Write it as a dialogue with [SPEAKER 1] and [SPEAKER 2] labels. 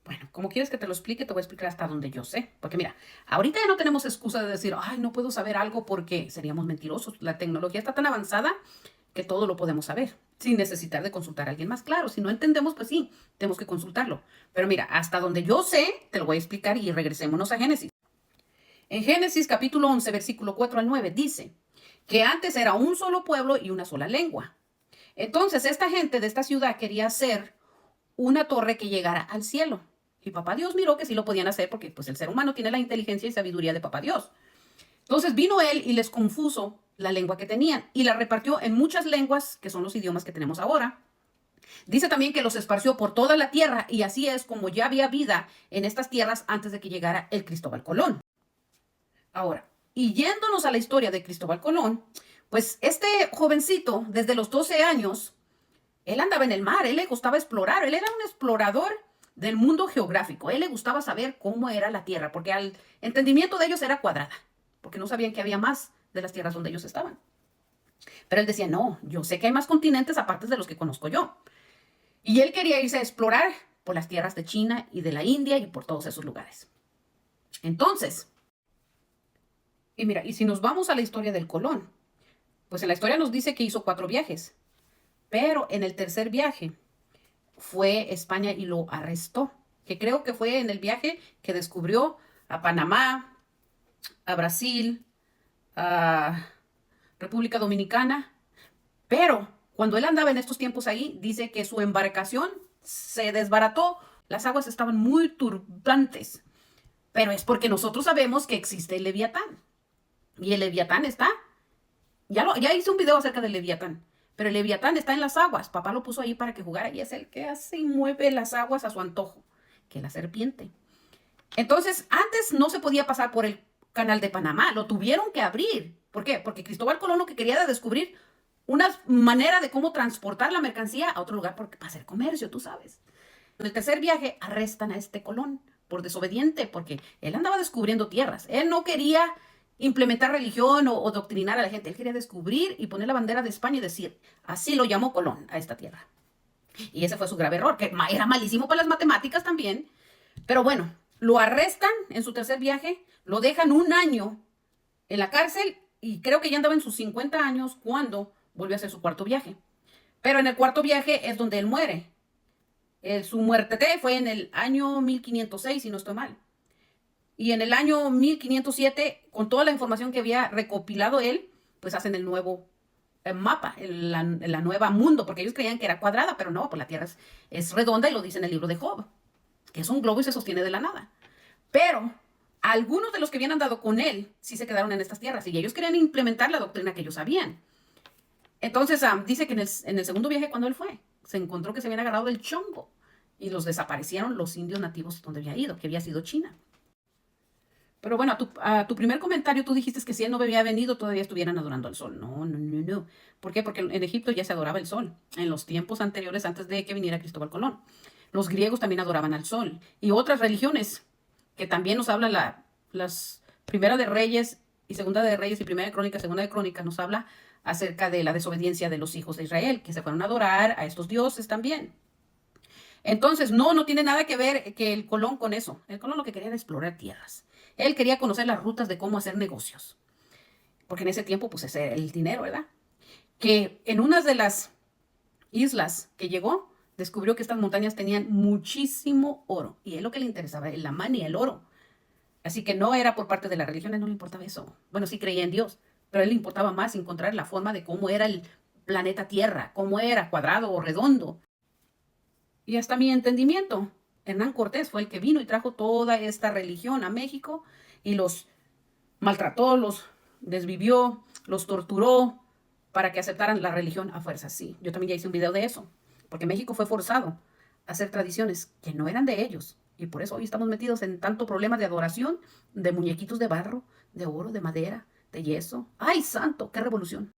[SPEAKER 1] Bueno, como quieres que te lo explique, te voy a explicar hasta donde yo sé. Porque mira, ahorita ya no tenemos excusa de decir, ay, no puedo saber algo porque seríamos mentirosos. La tecnología está tan avanzada que todo lo podemos saber sin necesitar de consultar a alguien más. Claro, si no entendemos, pues sí, tenemos que consultarlo. Pero mira, hasta donde yo sé, te lo voy a explicar y regresémonos a Génesis. En Génesis capítulo 11, versículo 4 al 9, dice que antes era un solo pueblo y una sola lengua. Entonces, esta gente de esta ciudad quería hacer una torre que llegara al cielo. Y papá Dios miró que sí lo podían hacer porque pues el ser humano tiene la inteligencia y sabiduría de papá Dios. Entonces vino él y les confuso la lengua que tenían y la repartió en muchas lenguas que son los idiomas que tenemos ahora. Dice también que los esparció por toda la tierra y así es como ya había vida en estas tierras antes de que llegara el Cristóbal Colón. Ahora, y yéndonos a la historia de Cristóbal Colón, pues este jovencito desde los 12 años él andaba en el mar, él le gustaba explorar, él era un explorador del mundo geográfico, él le gustaba saber cómo era la Tierra, porque al entendimiento de ellos era cuadrada, porque no sabían que había más de las tierras donde ellos estaban. Pero él decía, no, yo sé que hay más continentes aparte de los que conozco yo. Y él quería irse a explorar por las tierras de China y de la India y por todos esos lugares. Entonces, y mira, y si nos vamos a la historia del Colón, pues en la historia nos dice que hizo 4 viajes, pero en el tercer viaje fue España y lo arrestó, que creo que fue en el viaje que descubrió a Panamá, a Brasil, a República Dominicana, pero cuando él andaba en estos tiempos ahí, dice que su embarcación se desbarató, las aguas estaban muy turbulentas, pero es porque nosotros sabemos que existe el Leviatán, y el Leviatán está, ya hice un video acerca del Leviatán, pero el Leviatán está en las aguas. Papá lo puso ahí para que jugara y es el que hace y mueve las aguas a su antojo, que la serpiente. Entonces, antes no se podía pasar por el canal de Panamá, lo tuvieron que abrir. ¿Por qué? Porque Cristóbal Colón lo que quería era descubrir una manera de cómo transportar la mercancía a otro lugar para hacer comercio, tú sabes. En el tercer viaje arrestan a este Colón por desobediente, porque él andaba descubriendo tierras. Él no quería implementar religión o doctrinar a la gente. Él quería descubrir y poner la bandera de España y decir, así lo llamó Colón a esta tierra. Y ese fue su grave error, que era malísimo para las matemáticas también. Pero bueno, lo arrestan en su tercer viaje, lo dejan un año en la cárcel y creo que ya andaba en sus 50 años cuando volvió a hacer su cuarto viaje. Pero en el cuarto viaje es donde él muere. Su muerte fue en el año 1506, si no estoy mal. Y en el año 1507, con toda la información que había recopilado él, pues hacen el nuevo mapa, la nueva mundo, porque ellos creían que era cuadrada, pero no, pues la Tierra es redonda y lo dice en el libro de Job, que es un globo y se sostiene de la nada. Pero algunos de los que habían andado con él sí se quedaron en estas tierras y ellos querían implementar la doctrina que ellos sabían. Entonces dice que en el segundo viaje cuando él fue, se encontró que se habían agarrado del chongo y los desaparecieron los indios nativos donde había ido, que había sido China. Pero bueno, a tu primer comentario tú dijiste que si él no había venido todavía estuvieran adorando al sol. No, no, no, no. ¿Por qué? Porque en Egipto ya se adoraba el sol, en los tiempos anteriores antes de que viniera Cristóbal Colón. Los griegos también adoraban al sol y otras religiones que también nos habla las Primera de Reyes y Segunda de Reyes y Primera de Crónicas, Segunda de Crónicas nos habla acerca de la desobediencia de los hijos de Israel, que se fueron a adorar a estos dioses también. Entonces, no tiene nada que ver que el Colón con eso. El Colón lo que quería era explorar tierras. Él quería conocer las rutas de cómo hacer negocios. Porque en ese tiempo, pues, ese era el dinero, ¿verdad? Que en una de las islas que llegó, descubrió que estas montañas tenían muchísimo oro. Y él lo que le interesaba era la mani, el oro. Así que no era por parte de la religión, a él no le importaba eso. Bueno, sí creía en Dios, pero a él le importaba más encontrar la forma de cómo era el planeta Tierra, cómo era, cuadrado o redondo. Y hasta mi entendimiento, Hernán Cortés fue el que vino y trajo toda esta religión a México y los maltrató, los desvivió, los torturó para que aceptaran la religión a fuerza. Sí, yo también ya hice un video de eso, porque México fue forzado a hacer tradiciones que no eran de ellos. Y por eso hoy estamos metidos en tanto problema de adoración, de muñequitos de barro, de oro, de madera, de yeso. ¡Ay, santo! ¡Qué revolución!